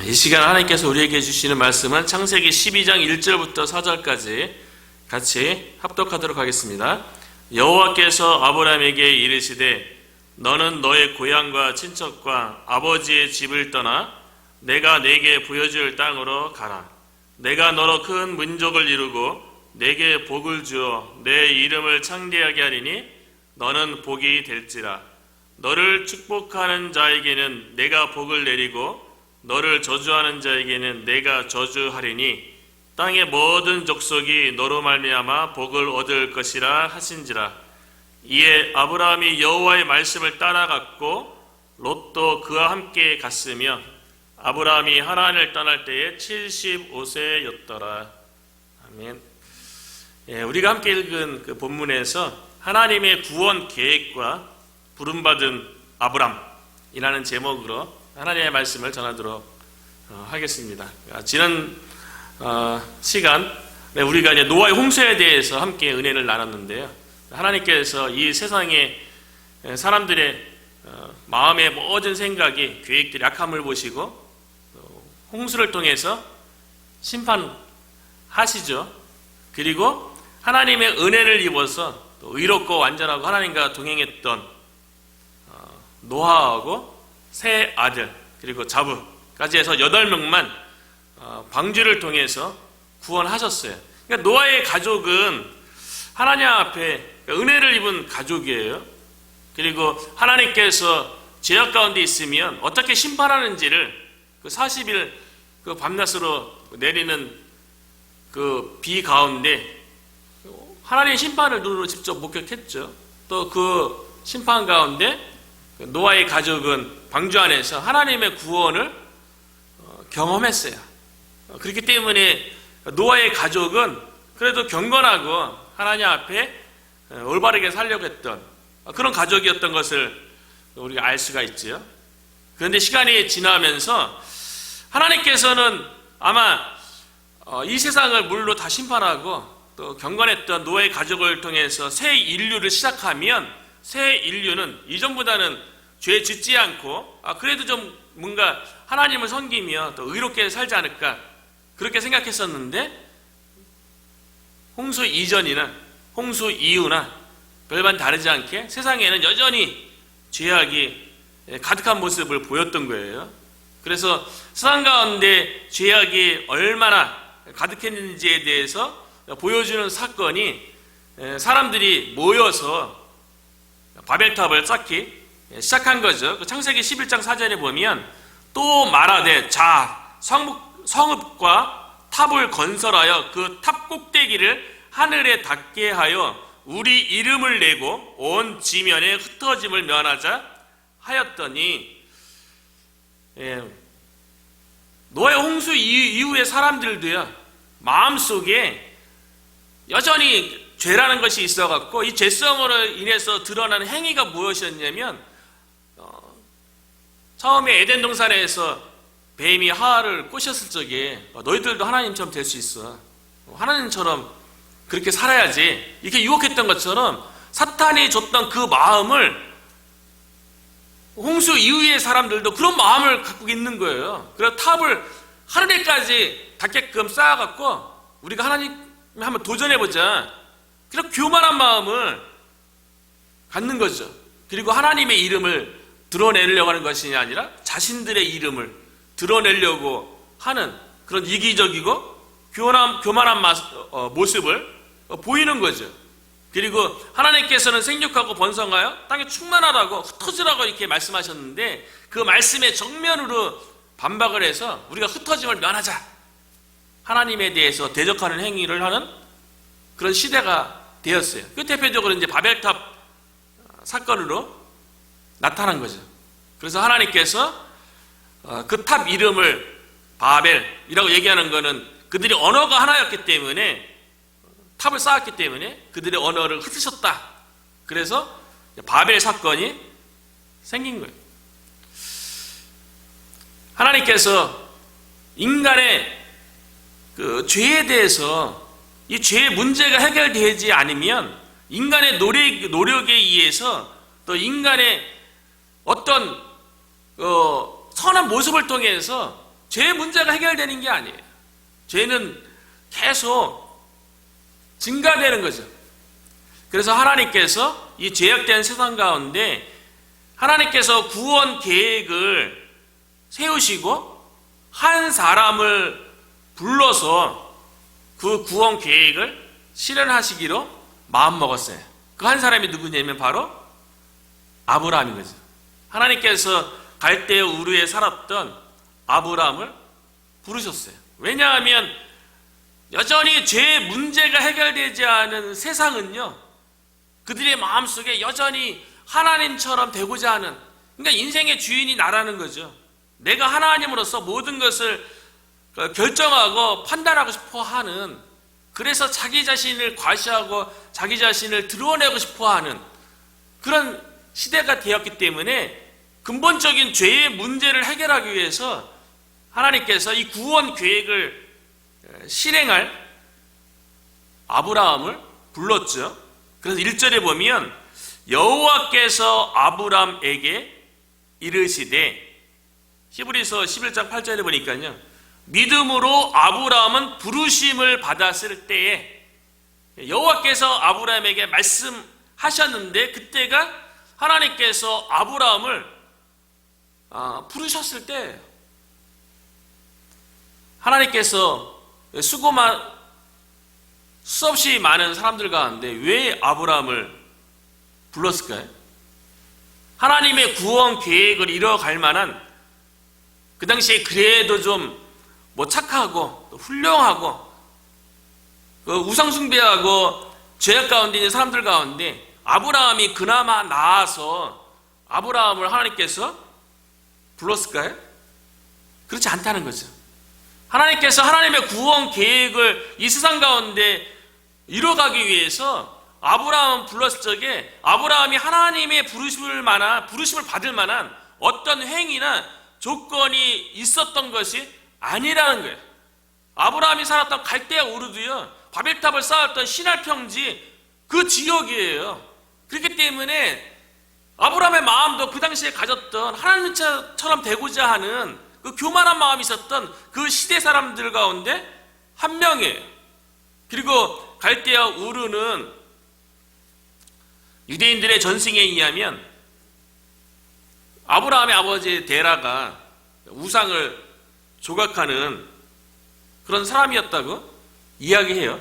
이 시간 하나님께서 우리에게 주시는 말씀은 창세기 12장 1절부터 4절까지 같이 합독하도록 하겠습니다. 여호와께서 아브라함에게 이르시되 너는 너의 고향과 친척과 아버지의 집을 떠나 내가 네게 보여줄 땅으로 가라. 내가 너로 큰 민족을 이루고 네게 복을 주어 내 이름을 창대하게 하리니 너는 복이 될지라. 너를 축복하는 자에게는 내가 복을 내리고 너를 저주하는 자에게는 내가 저주하리니 땅의 모든 족속이 너로 말미암아 복을 얻을 것이라 하신지라. 이에 아브라함이 여호와의 말씀을 따라갔고 롯도 그와 함께 갔으며 아브라함이 하란을 떠날 때에 75세였더라. 아멘. 우리가 함께 읽은 그 본문에서 하나님의 구원 계획과 부름받은 아브람이라는 제목으로 하나님의 말씀을 전하도록 하겠습니다. 지난 시간 우리가 이제 노아의 홍수에 대해서 함께 은혜를 나눴는데요. 하나님께서 이 세상의 사람들의 마음의 모든 생각이 계획들이 악함을 보시고 홍수를 통해서 심판하시죠. 그리고 하나님의 은혜를 입어서 또 의롭고 완전하고 하나님과 동행했던 노아하고 세 아들 그리고 자부까지 해서 8명만 방주를 통해서 구원하셨어요. 그러니까 노아의 가족은 하나님 앞에 은혜를 입은 가족이에요. 그리고 하나님께서 죄악 가운데 있으면 어떻게 심판하는지를 그 40일 그 밤낮으로 내리는 그 비 가운데 하나님의 심판을 눈으로 직접 목격했죠. 또 그 심판 가운데 노아의 가족은 방주 안에서 하나님의 구원을 경험했어요. 그렇기 때문에 노아의 가족은 그래도 경건하고 하나님 앞에 올바르게 살려고 했던 그런 가족이었던 것을 우리가 알 수가 있죠. 그런데 시간이 지나면서 하나님께서는 아마 이 세상을 물로 다 심판하고 또 경건했던 노아의 가족을 통해서 새 인류를 시작하면 새 인류는 이전보다는 죄 짓지 않고 그래도 좀 뭔가 하나님을 섬기며 또 의롭게 살지 않을까 그렇게 생각했었는데 홍수 이전이나 홍수 이후나 별반 다르지 않게 세상에는 여전히 죄악이 가득한 모습을 보였던 거예요. 그래서 세상 가운데 죄악이 얼마나 가득했는지에 대해서 보여주는 사건이 사람들이 모여서 바벨탑을 쌓기 시작한 거죠. 창세기 11장 4절에 보면 또 말하되 자 성읍과 탑을 건설하여 그 탑 꼭대기를 하늘에 닿게 하여 우리 이름을 내고 온 지면에 흩어짐을 면하자 하였더니 노아의 홍수 이후의 사람들도요 마음속에 여전히 죄라는 것이 있어갖고 이 죄성으로 인해서 드러나는 행위가 무엇이었냐면 처음에 에덴 동산에서 뱀이 하와를 꼬셨을 적에 너희들도 하나님처럼 될 수 있어. 하나님처럼 그렇게 살아야지. 이렇게 유혹했던 것처럼 사탄이 줬던 그 마음을 홍수 이후의 사람들도 그런 마음을 갖고 있는 거예요. 그래서 탑을 하늘에까지 닿게끔 쌓아갖고 우리가 하나님 한번 도전해보자. 그런 교만한 마음을 갖는 거죠. 그리고 하나님의 이름을 드러내려고 하는 것이 아니라 자신들의 이름을 드러내려고 하는 그런 이기적이고 교만한 모습을 보이는 거죠. 그리고 하나님께서는 생육하고 번성하여 땅에 충만하라고 흩어지라고 이렇게 말씀하셨는데 그 말씀의 정면으로 반박을 해서 우리가 흩어짐을 면하자. 하나님에 대해서 대적하는 행위를 하는 그런 시대가 되었어요. 그 대표적으로 이제 바벨탑 사건으로 나타난 거죠. 그래서 하나님께서 그 탑 이름을 바벨이라고 얘기하는 것은 그들이 언어가 하나였기 때문에 탑을 쌓았기 때문에 그들의 언어를 흩으셨다. 그래서 바벨 사건이 생긴 거예요. 하나님께서 인간의 그 죄에 대해서 이 죄의 문제가 해결되지 않으면 인간의 노력에 의해서 또 인간의 어떤 선한 모습을 통해서 죄의 문제가 해결되는 게 아니에요. 죄는 계속 증가되는 거죠. 그래서 하나님께서 이 죄악된 세상 가운데 하나님께서 구원 계획을 세우시고 한 사람을 불러서 그 구원 계획을 실현하시기로 마음먹었어요. 그 한 사람이 누구냐면 바로 아브라함인 거죠. 하나님께서 갈대아 우르에 살았던 아브라함을 부르셨어요. 왜냐하면 여전히 죄의 문제가 해결되지 않은 세상은요, 그들의 마음속에 여전히 하나님처럼 되고자 하는, 그러니까 인생의 주인이 나라는 거죠. 내가 하나님으로서 모든 것을 결정하고 판단하고 싶어 하는, 그래서 자기 자신을 과시하고 자기 자신을 드러내고 싶어 하는 그런 시대가 되었기 때문에 근본적인 죄의 문제를 해결하기 위해서 하나님께서 이 구원 계획을 실행할 아브라함을 불렀죠. 그래서 1절에 보면 여호와께서 아브라함에게 이르시되, 히브리서 11장 8절에 보니까요, 믿음으로 아브라함은 부르심을 받았을 때에 여호와께서 아브라함에게 말씀하셨는데, 그때가 하나님께서 아브라함을 부르셨을 때, 하나님께서 수없이 많은 사람들 가운데 왜 아브라함을 불렀을까요? 하나님의 구원 계획을 이뤄갈 만한, 그 당시에 그래도 좀 착하고 훌륭하고 우상숭배하고 죄악 가운데 있는 사람들 가운데 아브라함이 그나마 나아서 아브라함을 하나님께서 불렀을까요? 그렇지 않다는 거죠. 하나님께서 하나님의 구원 계획을 이 세상 가운데 이뤄가기 위해서 아브라함을 불렀을 적에 아브라함이 하나님의 부르심을 받을 만한 어떤 행위나 조건이 있었던 것이 아니라는 거예요. 아브라함이 살았던 갈대아 우르도요, 바벨탑을 쌓았던 시날 평지 그 지역이에요. 그렇기 때문에 아브라함의 마음도 그 당시에 가졌던 하나님처럼 되고자 하는 그 교만한 마음이 있었던 그 시대 사람들 가운데 한 명이에요. 그리고 갈대아 우르는 유대인들의 전승에 의하면 아브라함의 아버지 데라가 우상을 조각하는 그런 사람이었다고 이야기해요.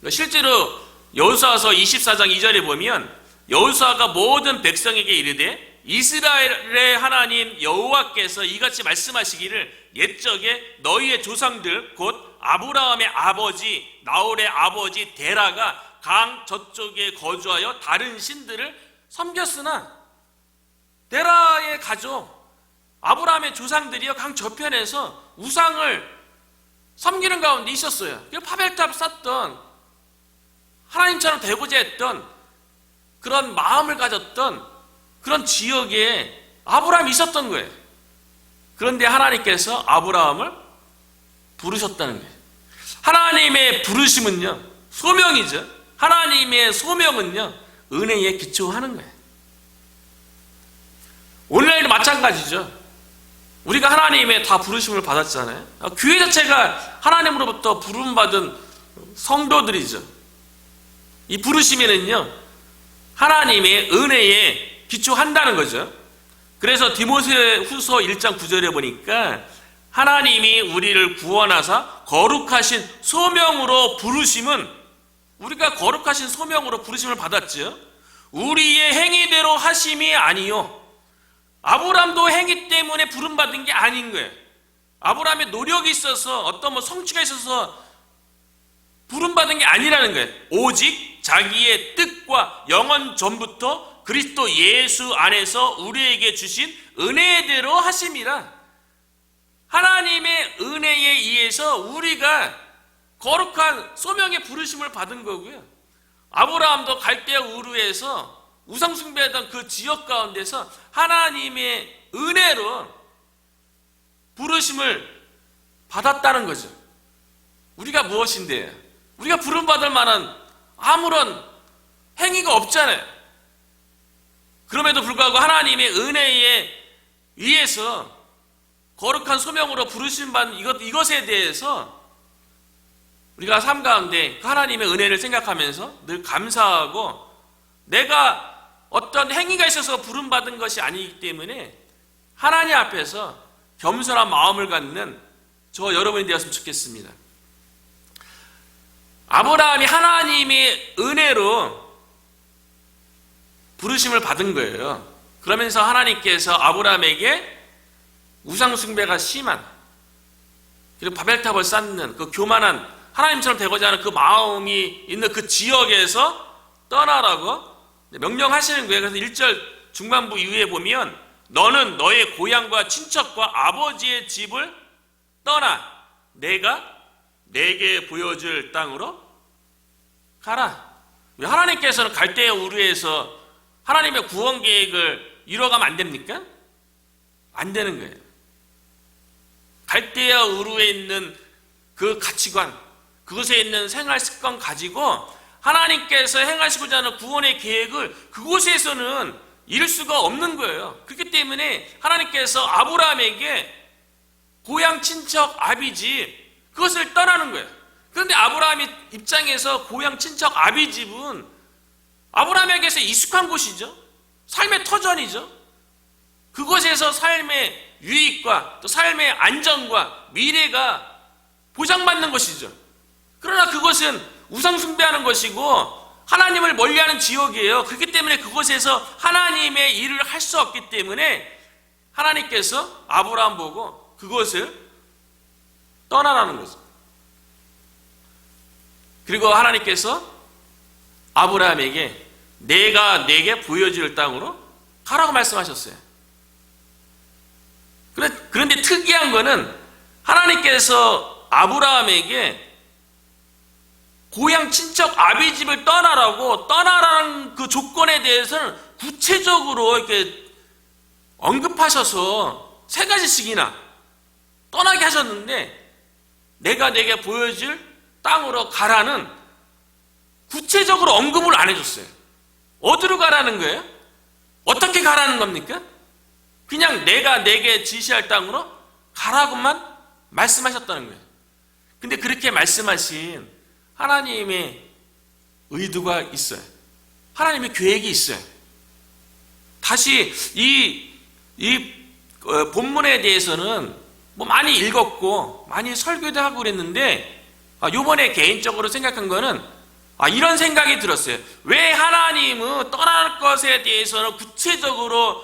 실제로 여호수아서 24장 2절에 보면 여호수아가 모든 백성에게 이르되 이스라엘의 하나님 여호와께서 이같이 말씀하시기를 옛적에 너희의 조상들 곧 아브라함의 아버지 나홀의 아버지 데라가 강 저쪽에 거주하여 다른 신들을 섬겼으나, 데라의 가족 아브라함의 조상들이요 강 저편에서 우상을 섬기는 가운데 있었어요. 바벨탑 쌓던, 하나님처럼 되고자 했던 그런 마음을 가졌던 그런 지역에 아브라함이 있었던 거예요. 그런데 하나님께서 아브라함을 부르셨다는 거예요. 하나님의 부르심은요, 소명이죠. 하나님의 소명은요, 은혜에 기초하는 거예요. 오늘날도 마찬가지죠. 우리가 하나님의 다 부르심을 받았잖아요. 교회 자체가 하나님으로부터 부름받은 성도들이죠. 이 부르심에는요, 하나님의 은혜에 기초한다는 거죠. 그래서 디모데후서 1장 9절에 보니까 하나님이 우리를 구원하사 거룩하신 소명으로 부르심은, 우리가 거룩하신 소명으로 부르심을 받았죠. 우리의 행위대로 하심이 아니요, 아브라함도 행위 때문에 부름받은 게 아닌 거예요. 아브라함의 노력이 있어서 어떤 성취가 있어서 부름받은 게 아니라는 거예요. 오직 자기의 뜻과 영원 전부터 그리스도 예수 안에서 우리에게 주신 은혜대로 하심이라. 하나님의 은혜에 의해서 우리가 거룩한 소명의 부르심을 받은 거고요. 아브라함도 갈대아 우르에서 우상숭배하던 그 지역 가운데서 하나님의 은혜로 부르심을 받았다는 거죠. 우리가 무엇인데? 우리가 부름받을 만한 아무런 행위가 없잖아요. 그럼에도 불구하고 하나님의 은혜에 의해서 거룩한 소명으로 부르심 받는 이것에 대해서 우리가 삶 가운데 하나님의 은혜를 생각하면서 늘 감사하고, 내가 어떤 행위가 있어서 부름받은 것이 아니기 때문에 하나님 앞에서 겸손한 마음을 갖는 저 여러분이 되었으면 좋겠습니다. 아브라함이 하나님의 은혜로 부르심을 받은 거예요. 그러면서 하나님께서 아브라함에게 우상숭배가 심한, 그리고 바벨탑을 쌓는 그 교만한 하나님처럼 되고자 하는 그 마음이 있는 그 지역에서 떠나라고 명령하시는 거예요. 그래서 1절 중반부 이후에 보면 너는 너의 고향과 친척과 아버지의 집을 떠나 내가 내게 보여줄 땅으로 가라. 하나님께서는 갈대아 우르에서 하나님의 구원 계획을 이뤄가면 안 됩니까? 안 되는 거예요. 갈대아 우르에 있는 그 가치관, 그곳에 있는 생활 습관 가지고 하나님께서 행하시고자 하는 구원의 계획을 그곳에서는 이룰 수가 없는 거예요. 그렇기 때문에 하나님께서 아브라함에게 고향, 친척, 아비집 그것을 떠나는 거예요. 그런데 아브라함의 입장에서 고향, 친척, 아비집은 아브라함에게서 익숙한 곳이죠. 삶의 터전이죠. 그곳에서 삶의 유익과 또 삶의 안정과 미래가 보장받는 것이죠. 그러나 그것은 우상숭배하는 것이고 하나님을 멀리하는 지역이에요. 그렇기 때문에 그곳에서 하나님의 일을 할 수 없기 때문에 하나님께서 아브라함 보고 그것을 떠나라는 거죠. 그리고 하나님께서 아브라함에게 내가 내게 보여줄 땅으로 가라고 말씀하셨어요. 그런데 특이한 거는 하나님께서 아브라함에게 고향, 친척, 아비집을 떠나라는 그 조건에 대해서는 구체적으로 이렇게 언급하셔서 3가지씩이나 떠나게 하셨는데 내가 내게 보여줄 땅으로 가라는 구체적으로 언급을 안 해줬어요. 어디로 가라는 거예요? 어떻게 가라는 겁니까? 그냥 내가 내게 지시할 땅으로 가라고만 말씀하셨다는 거예요. 근데 그렇게 말씀하신 하나님의 의도가 있어요. 하나님의 계획이 있어요. 다시 이 본문에 대해서는 뭐 많이 읽었고 많이 설교도 하고 그랬는데 요번에 개인적으로 생각한 거는 이런 생각이 들었어요. 왜 하나님은 떠날 것에 대해서는 구체적으로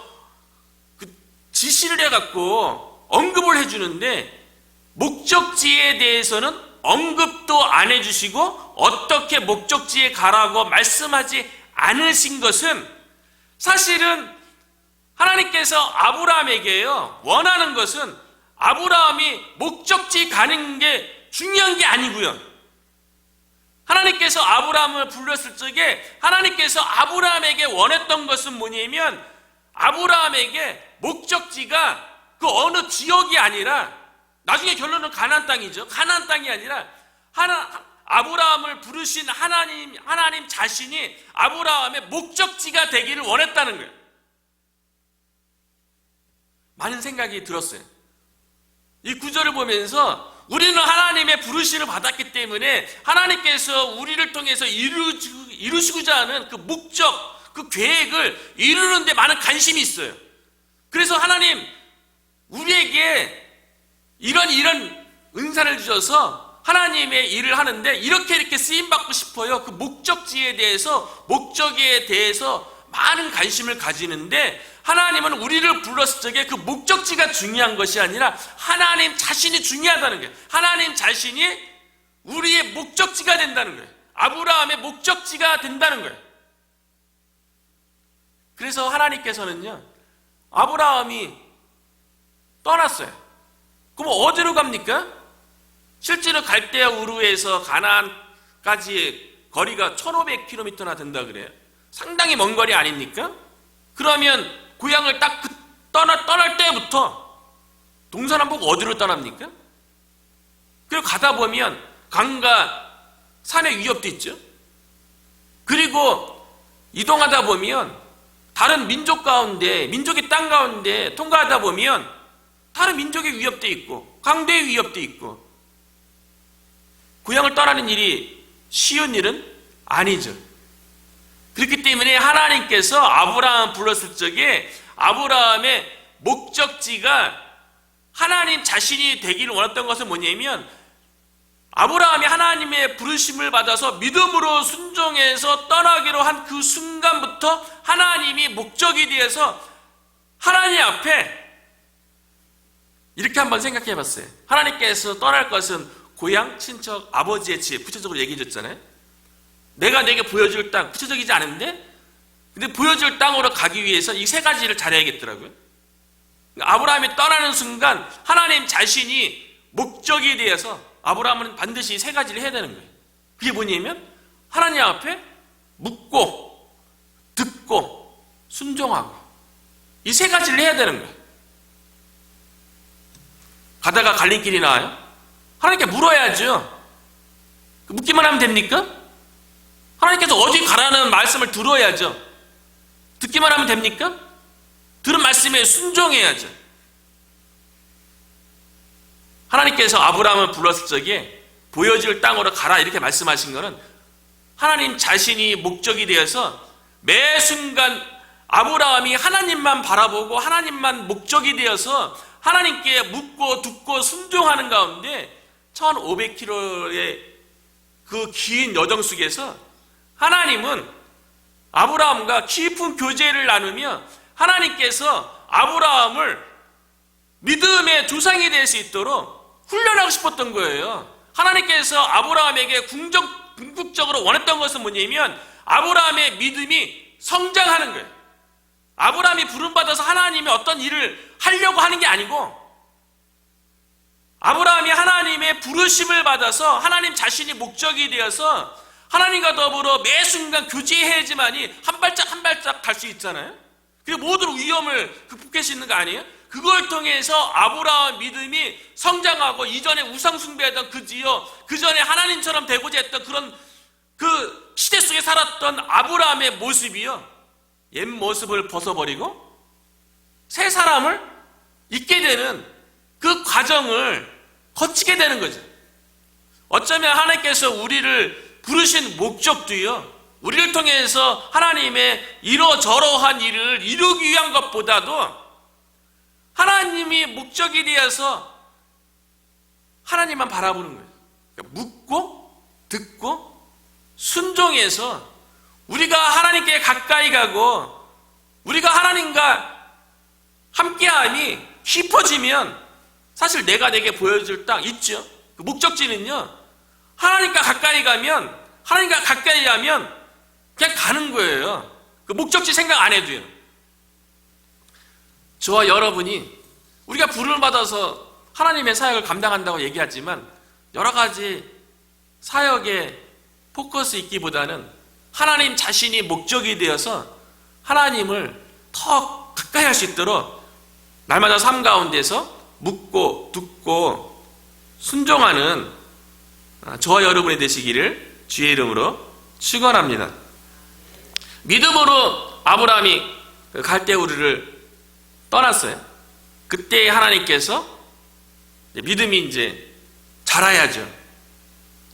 그 지시를 해갖고 언급을 해주는데 목적지에 대해서는 언급도 안 해주시고 어떻게 목적지에 가라고 말씀하지 않으신 것은 사실은 하나님께서 아브라함에게요 원하는 것은 아브라함이 목적지 가는 게 중요한 게 아니고요. 하나님께서 아브라함을 불렀을 적에 하나님께서 아브라함에게 원했던 것은 뭐냐면 아브라함에게 목적지가 그 어느 지역이 아니라 나중에 결론은 가나안 땅이죠. 가나안 땅이 아니라 아브라함을 부르신 하나님 자신이 아브라함의 목적지가 되기를 원했다는 거예요. 많은 생각이 들었어요. 이 구절을 보면서 우리는 하나님의 부르심을 받았기 때문에 하나님께서 우리를 통해서 이루시고자 하는 그 목적, 그 계획을 이루는 데 많은 관심이 있어요. 그래서 하나님 우리에게 이런 은사를 주셔서 하나님의 일을 하는데 이렇게 쓰임받고 싶어요. 그 목적에 대해서 많은 관심을 가지는데 하나님은 우리를 불렀을 적에 그 목적지가 중요한 것이 아니라 하나님 자신이 중요하다는 거예요. 하나님 자신이 우리의 목적지가 된다는 거예요. 아브라함의 목적지가 된다는 거예요. 그래서 하나님께서는요 아브라함이 떠났어요. 그럼 어디로 갑니까? 실제로 갈대아 우르에서 가나안까지 거리가 1500km나 된다 그래요. 상당히 먼 거리 아닙니까? 그러면 고향을 딱 떠날 때부터 동서남북 어디로 떠납니까? 그리고 가다 보면 강과 산의 위협도 있죠. 그리고 이동하다 보면 다른 민족의 땅 가운데 통과하다 보면 다른 민족의 위협도 있고 강도의 위협도 있고 고향을 떠나는 일이 쉬운 일은 아니죠. 그렇기 때문에 하나님께서 아브라함 불렀을 적에 아브라함의 목적지가 하나님 자신이 되기를 원했던 것은 뭐냐면 아브라함이 하나님의 부르심을 받아서 믿음으로 순종해서 떠나기로 한 그 순간부터 하나님이 목적이 되어서 하나님 앞에 이렇게 한번 생각해 봤어요. 하나님께서 떠날 것은 고향, 친척, 아버지의 집 구체적으로 얘기해 줬잖아요. 내가 내게 보여줄 땅 구체적이지 않은데 근데 보여줄 땅으로 가기 위해서 이 세 가지를 잘해야겠더라고요. 아브라함이 떠나는 순간 하나님 자신이 목적이 되어서 아브라함은 반드시 이 세 가지를 해야 되는 거예요. 그게 뭐냐면 하나님 앞에 묻고 듣고 순종하고 이 세 가지를 해야 되는 거예요. 가다가 갈림길이 나와요? 하나님께 물어야죠. 묻기만 하면 됩니까? 하나님께서 어디 가라는 말씀을 들어야죠. 듣기만 하면 됩니까? 들은 말씀에 순종해야죠. 하나님께서 아브라함을 불렀을 적에 보여줄 땅으로 가라 이렇게 말씀하신 것은 하나님 자신이 목적이 되어서 매 순간 아브라함이 하나님만 바라보고 하나님만 목적이 되어서 하나님께 묻고 듣고 순종하는 가운데 1500km의 그 긴 여정 속에서 하나님은 아브라함과 깊은 교제를 나누며 하나님께서 아브라함을 믿음의 조상이 될 수 있도록 훈련하고 싶었던 거예요. 하나님께서 아브라함에게 궁극적으로 원했던 것은 뭐냐면 아브라함의 믿음이 성장하는 거예요. 아브라함이 부름받아서 하나님이 어떤 일을 하려고 하는 게 아니고 아브라함이 하나님의 부르심을 받아서 하나님 자신이 목적이 되어서 하나님과 더불어 매 순간 교제해야지만이 한 발짝 한 발짝 갈 수 있잖아요. 그리고 모든 위험을 극복할 수 있는 거 아니에요? 그걸 통해서 아브라함 믿음이 성장하고 이전에 우상 숭배하던 그 전에 하나님처럼 되고자 했던 그런 그 시대 속에 살았던 아브라함의 모습이요, 옛 모습을 벗어버리고 새 사람을 잊게 되는 그 과정을 거치게 되는 거죠. 어쩌면 하나님께서 우리를 부르신 목적도요, 우리를 통해서 하나님의 이러저러한 일을 이루기 위한 것보다도 하나님이 목적이 되어서 하나님만 바라보는 거예요. 그러니까 묻고 듣고 순종해서 우리가 하나님께 가까이 가고 우리가 하나님과 함께함이 깊어지면 사실 내가 내게 보여줄 땅 있죠. 그 목적지는요, 하나님과 가까이 가면 하나님과 가까이 가면 그냥 가는 거예요. 그 목적지 생각 안 해도요. 저와 여러분이 우리가 부름을 받아서 하나님의 사역을 감당한다고 얘기하지만 여러 가지 사역에 포커스 있기보다는 하나님 자신이 목적이 되어서 하나님을 더 가까이 할 수 있도록 날마다 삶 가운데서 묻고 듣고 순종하는 저와 여러분이 되시기를 주의 이름으로 축원합니다. 믿음으로 아브라함이 갈대우르를 떠났어요. 그때 하나님께서 믿음이 이제 자라야죠.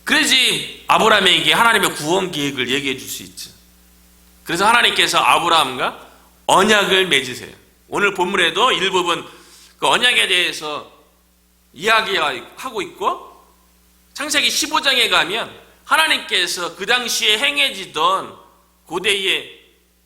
그래야지 아브라함에게 하나님의 구원 계획을 얘기해 줄 수 있죠. 그래서 하나님께서 아브라함과 언약을 맺으세요. 오늘 본문에도 일부분 그 언약에 대해서 이야기하고 있고, 창세기 15장에 가면 하나님께서 그 당시에 행해지던 고대의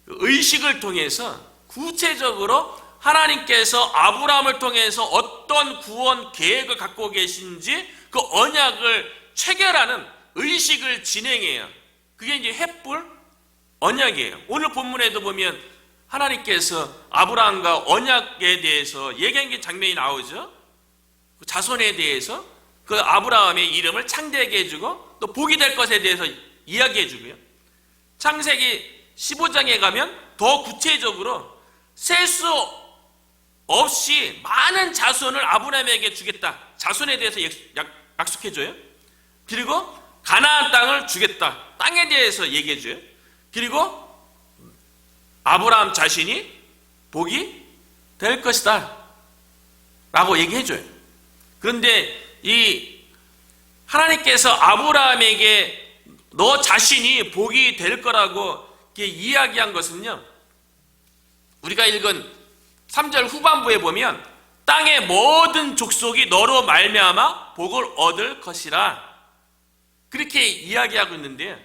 의식을 통해서 구체적으로 하나님께서 아브라함을 통해서 어떤 구원 계획을 갖고 계신지 그 언약을 체결하는 의식을 진행해요. 그게 이제 횃불 언약이에요. 오늘 본문에도 보면 하나님께서 아브라함과 언약에 대해서 얘기한 게 장면이 나오죠. 그 자손에 대해서 그 아브라함의 이름을 창대하게 해주고 또 복이 될 것에 대해서 이야기해 주고요. 창세기 15장에 가면 더 구체적으로 셀 수 없이 많은 자손을 아브라함에게 주겠다. 자손에 대해서 약속해줘요. 그리고 가나안 땅을 주겠다. 땅에 대해서 얘기해줘요. 그리고 아브라함 자신이 복이 될 것이다. 라고 얘기해줘요. 그런데 이 하나님께서 아브라함에게 너 자신이 복이 될 거라고 이렇게 이야기한 것은요, 우리가 읽은 3절 후반부에 보면 땅의 모든 족속이 너로 말미암아 복을 얻을 것이라 그렇게 이야기하고 있는데,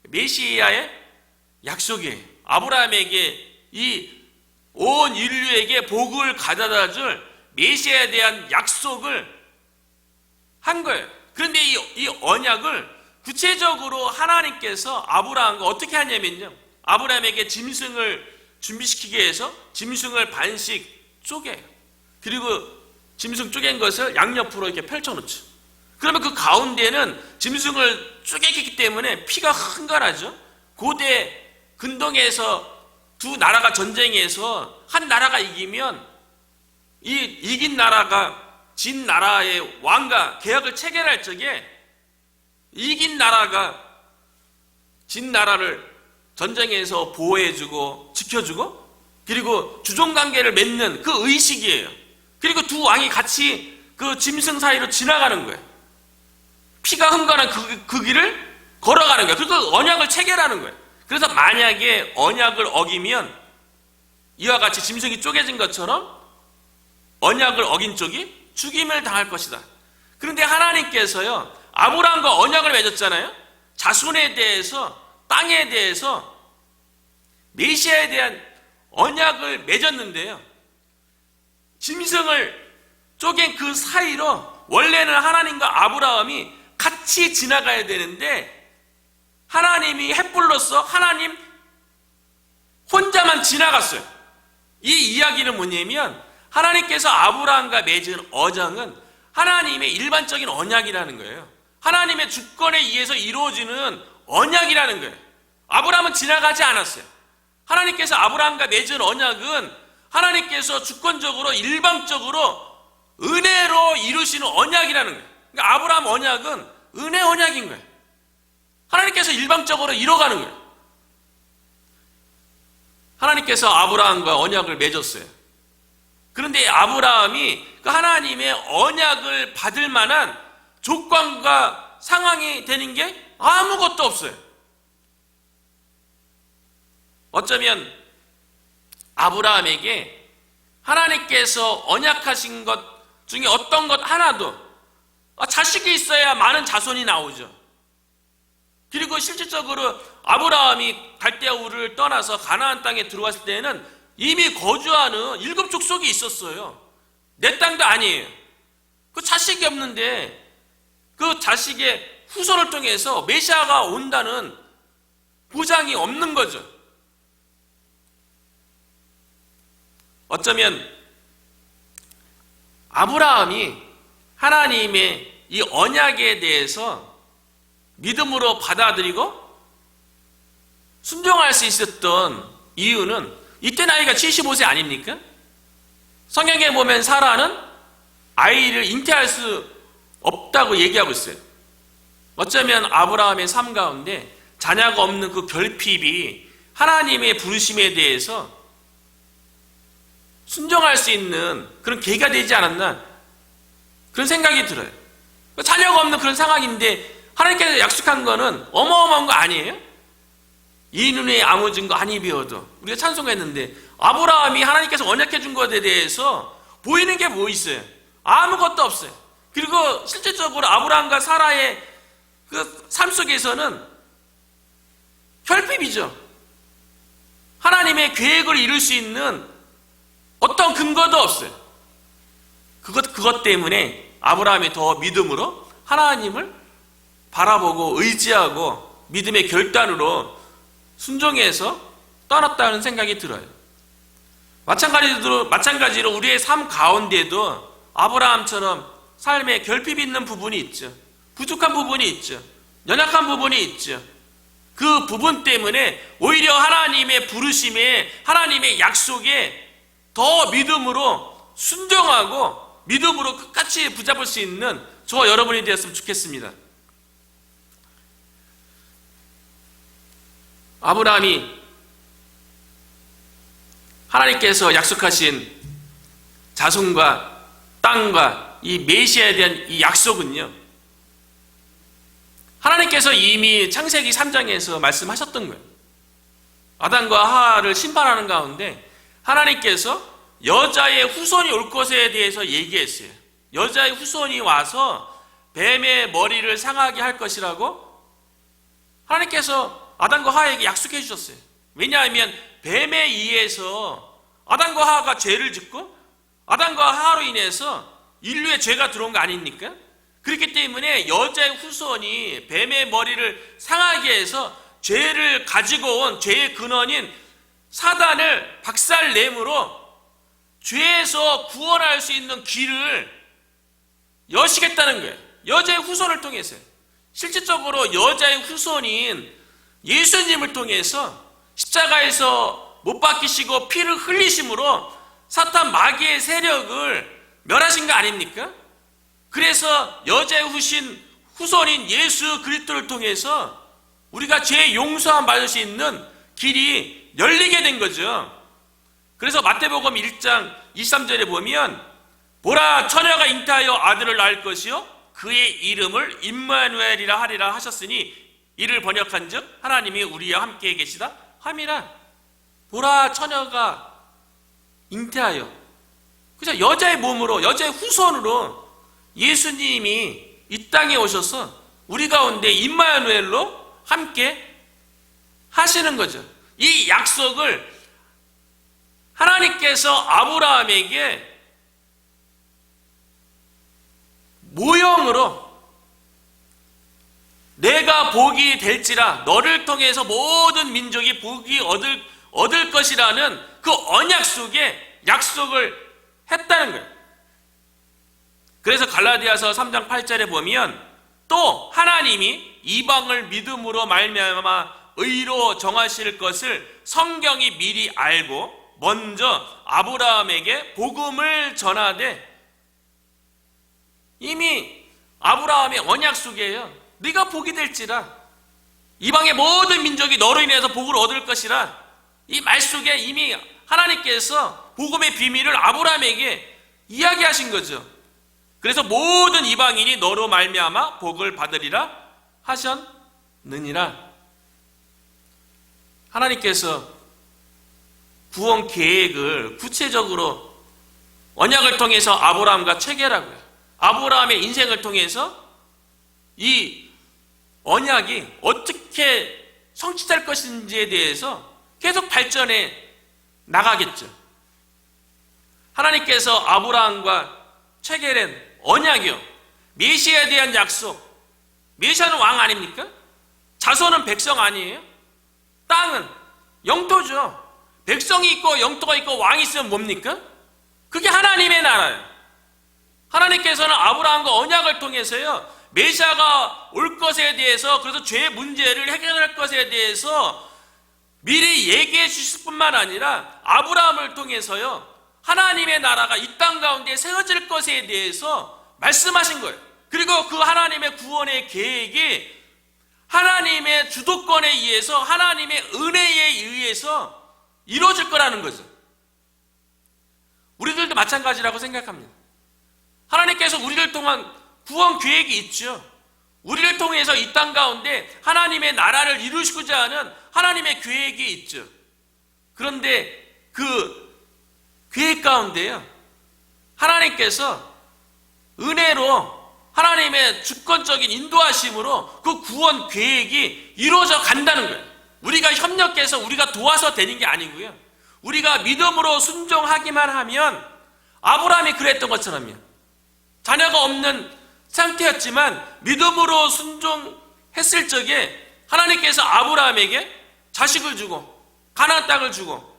메시아의 약속이에요. 아브라함에게 이 온 인류에게 복을 가져다 줄 메시아에 대한 약속을 한 거예요. 그런데 이 언약을 구체적으로 하나님께서 아브라함과 어떻게 하냐면요, 아브라함에게 짐승을 준비시키기 위해서 짐승을 반씩 쪼개요. 그리고 짐승 쪼갠 것을 양옆으로 이렇게 펼쳐놓죠. 그러면 그 가운데는 짐승을 쪼개기 때문에 피가 흥건하죠. 고대 근동에서 두 나라가 전쟁해서 한 나라가 이기면 이 이긴 나라가 진 나라의 왕과 계약을 체결할 적에 이긴 나라가 진 나라를 전쟁에서 보호해주고 지켜주고 그리고 주종관계를 맺는 그 의식이에요. 그리고 두 왕이 같이 그 짐승 사이로 지나가는 거예요. 피가 흥건한 그 길을 걸어가는 거예요. 그리고 언약을 체결하는 거예요. 그래서 만약에 언약을 어기면 이와 같이 짐승이 쪼개진 것처럼 언약을 어긴 쪽이 죽임을 당할 것이다. 그런데 하나님께서요, 아브라함과 언약을 맺었잖아요. 자손에 대해서, 땅에 대해서, 메시아에 대한 언약을 맺었는데요, 짐승을 쪼갠 그 사이로 원래는 하나님과 아브라함이 같이 지나가야 되는데 하나님이 햇불로서 하나님 혼자만 지나갔어요. 이 이야기는 뭐냐면 하나님께서 아브라함과 맺은 언약은 하나님의 일반적인 언약이라는 거예요. 하나님의 주권에 의해서 이루어지는 언약이라는 거예요. 아브라함은 지나가지 않았어요. 하나님께서 아브라함과 맺은 언약은 하나님께서 주권적으로 일방적으로 은혜로 이루시는 언약이라는 거예요. 그러니까 아브라함 언약은 은혜 언약인 거예요. 하나님께서 일방적으로 이뤄가는 거예요. 하나님께서 아브라함과 언약을 맺었어요. 그런데 아브라함이 그 하나님의 언약을 받을 만한 조건과 상황이 되는 게 아무것도 없어요. 어쩌면 아브라함에게 하나님께서 언약하신 것 중에 어떤 것 하나도, 자식이 있어야 많은 자손이 나오죠. 그리고 실질적으로 아브라함이 갈대아 우르를 떠나서 가나안 땅에 들어왔을 때는 이미 거주하는 7 족속이 있었어요. 내 땅도 아니에요. 그 자식이 없는데 그 자식의 후손을 통해서 메시아가 온다는 보장이 없는 거죠. 어쩌면 아브라함이 하나님의 이 언약에 대해서 믿음으로 받아들이고 순종할 수 있었던 이유는 이때 나이가 75세 아닙니까? 성경에 보면 사라는 아이를 잉태할 수 없다고 얘기하고 있어요. 어쩌면 아브라함의 삶 가운데 자녀가 없는 그 결핍이 하나님의 부르심에 대해서 순종할 수 있는 그런 계기가 되지 않았나, 그런 생각이 들어요. 자녀가 없는 그런 상황인데 하나님께서 약속한 거는 어마어마한 거 아니에요? 이 눈에 아무 증거 아니 비어도, 우리가 찬송했는데 아브라함이 하나님께서 언약해 준 것에 대해서 보이는 게 뭐 있어요? 아무것도 없어요. 그리고 실질적으로 아브라함과 사라의 그 삶 속에서는 결핍이죠. 하나님의 계획을 이룰 수 있는 어떤 근거도 없어요. 그것 때문에 아브라함이 더 믿음으로 하나님을 바라보고 의지하고 믿음의 결단으로 순종해서 떠났다는 생각이 들어요. 마찬가지로 우리의 삶 가운데도 아브라함처럼 삶에 결핍이 있는 부분이 있죠. 부족한 부분이 있죠. 연약한 부분이 있죠. 그 부분 때문에 오히려 하나님의 부르심에, 하나님의 약속에 더 믿음으로 순종하고 믿음으로 끝까지 붙잡을 수 있는 저와 여러분이 되었으면 좋겠습니다. 아브라함이 하나님께서 약속하신 자손과 땅과 이 메시아에 대한 이 약속은요, 하나님께서 이미 창세기 3장에서 말씀하셨던 거예요. 아담과 하와를 심판하는 가운데 하나님께서 여자의 후손이 올 것에 대해서 얘기했어요. 여자의 후손이 와서 뱀의 머리를 상하게 할 것이라고 하나님께서 아담과 하와에게 약속해 주셨어요. 왜냐하면 뱀에 의해서 아담과 하와가 죄를 짓고 아담과 하와로 인해서 인류의 죄가 들어온 거 아닙니까? 그렇기 때문에 여자의 후손이 뱀의 머리를 상하게 해서 죄를 가지고 온 죄의 근원인 사단을 박살내므로 죄에서 구원할 수 있는 길을 여시겠다는 거예요. 여자의 후손을 통해서요. 실질적으로 여자의 후손인 예수님을 통해서 십자가에서 못 박히시고 피를 흘리심으로 사탄 마귀의 세력을 멸하신 거 아닙니까? 그래서 여자의 후손인 예수 그리스도를 통해서 우리가 죄 용서함 받을 수 있는 길이 열리게 된 거죠. 그래서 마태복음 1장 23절에 보면 보라 처녀가 잉태하여 아들을 낳을 것이요 그의 이름을 임마누엘이라 하리라 하셨으니 이를 번역한즉 하나님이 우리와 함께 계시다 함이라. 보라 처녀가 잉태하여, 그죠? 여자의 몸으로, 여자의 후손으로 예수님이 이 땅에 오셔서 우리 가운데 임마누엘로 함께 하시는 거죠. 이 약속을 하나님께서 아브라함에게 모형으로 내가 복이 될지라 너를 통해서 모든 민족이 복이 얻을 것이라는 그 언약 속에 약속을 했다는 거예요. 그래서 갈라디아서 3장 8절에 보면 또 하나님이 이방을 믿음으로 말미암아 의로 정하실 것을 성경이 미리 알고 먼저 아브라함에게 복음을 전하되, 이미 아브라함의 언약 속에요. 네가 복이 될지라 이방의 모든 민족이 너로 인해서 복을 얻을 것이라, 이 말 속에 이미 하나님께서 복음의 비밀을 아브라함에게 이야기하신 거죠. 그래서 모든 이방인이 너로 말미암아 복을 받으리라 하셨느니라. 하나님께서 구원 계획을 구체적으로 언약을 통해서 아브라함과 체결하고요. 아브라함의 인생을 통해서 이 언약이 어떻게 성취될 것인지에 대해서 계속 발전해 나가겠죠. 하나님께서 아브라함과 체결한 언약이요, 메시아에 대한 약속. 메시아는 왕 아닙니까? 자손은 백성 아니에요? 땅은 영토죠. 백성이 있고 영토가 있고 왕이 있으면 뭡니까? 그게 하나님의 나라예요. 하나님께서는 아브라함과 언약을 통해서요, 메시아가 올 것에 대해서, 그래서 죄의 문제를 해결할 것에 대해서 미리 얘기해 주실 뿐만 아니라 아브라함을 통해서요, 하나님의 나라가 이 땅 가운데 세워질 것에 대해서 말씀하신 거예요. 그리고 그 하나님의 구원의 계획이 하나님의 주도권에 의해서, 하나님의 은혜에 의해서 이루어질 거라는 거죠. 우리들도 마찬가지라고 생각합니다. 하나님께서 우리를 통한 구원 계획이 있죠. 우리를 통해서 이 땅 가운데 하나님의 나라를 이루시고자 하는 하나님의 계획이 있죠. 그런데 그 계획 가운데요, 하나님께서 은혜로 하나님의 주권적인 인도하심으로 그 구원 계획이 이루어져 간다는 거예요. 우리가 협력해서 우리가 도와서 되는 게 아니고요, 우리가 믿음으로 순종하기만 하면, 아브라함이 그랬던 것처럼요, 자녀가 없는 상태였지만 믿음으로 순종했을 적에 하나님께서 아브라함에게 자식을 주고 가나안 땅을 주고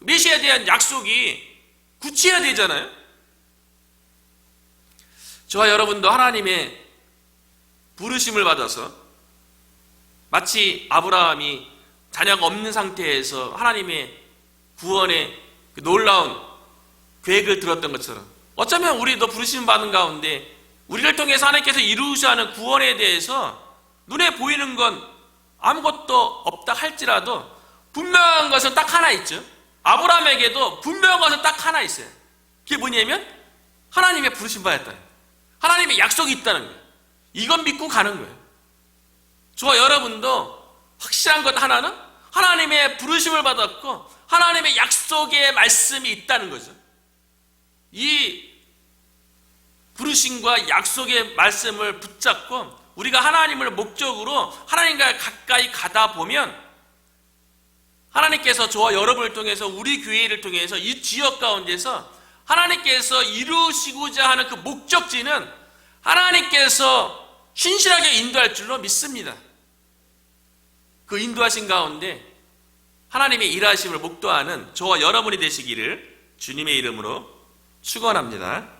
메시아에 대한 약속이 굳혀야 되잖아요. 저와 여러분도 하나님의 부르심을 받아서 마치 아브라함이 자녀가 없는 상태에서 하나님의 구원의 그 놀라운 계획을 들었던 것처럼, 어쩌면 우리도 부르심 받은 가운데 우리를 통해서 하나님께서 이루셔야 하는 구원에 대해서 눈에 보이는 건 아무것도 없다 할지라도 분명한 것은 딱 하나 있죠. 아브라함에게도 분명한 것은 딱 하나 있어요. 그게 뭐냐면 하나님의 부르심 받았다는 거예요. 하나님의 약속이 있다는 거예요. 이건 믿고 가는 거예요. 저와 여러분도 확실한 것 하나는 하나님의 부르심을 받았고 하나님의 약속의 말씀이 있다는 거죠. 이 부르심과 약속의 말씀을 붙잡고 우리가 하나님을 목적으로 하나님과 가까이 가다 보면 하나님께서 저와 여러분을 통해서 우리 교회를 통해서 이 지역 가운데서 하나님께서 이루시고자 하는 그 목적지는 하나님께서 신실하게 인도할 줄로 믿습니다. 그 인도하신 가운데 하나님의 일하심을 목도하는 저와 여러분이 되시기를 주님의 이름으로 축원합니다.